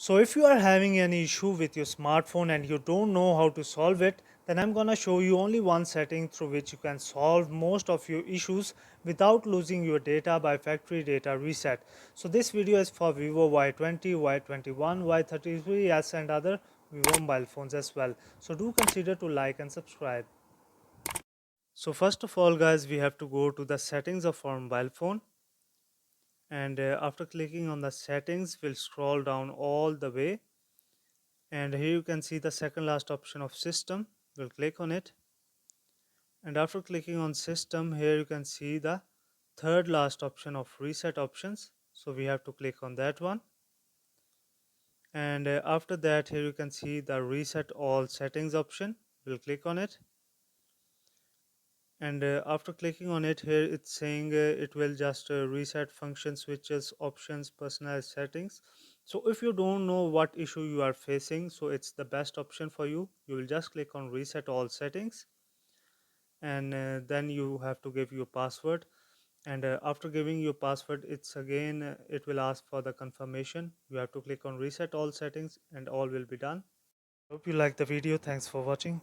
So if you are having any issue with your smartphone and you don't know how to solve it, then I'm gonna show you only one setting through which you can solve most of your issues without losing your data by factory data reset. So this video is for Vivo Y20, Y21, Y33s and other Vivo mobile phones as well. So do consider to like and subscribe. So first of all guys, we have to go to the settings of our mobile phone, and after clicking on the settings we'll scroll down all the way, and here you can see the second last option of system. We'll click on it, and after clicking on system, here you can see the third last option of reset options, so we have to click on that one. And after that, here you can see the reset all settings option. We'll click on it, and after clicking on it, here it's saying it will just reset function switches options personalized settings. So if you don't know what issue you are facing, so it's the best option for you. You will just click on reset all settings, and then you have to give your password, and after giving your password, it's again it will ask for the confirmation. You have to click on reset all settings and all will be done. Hope you like the video. Thanks for watching.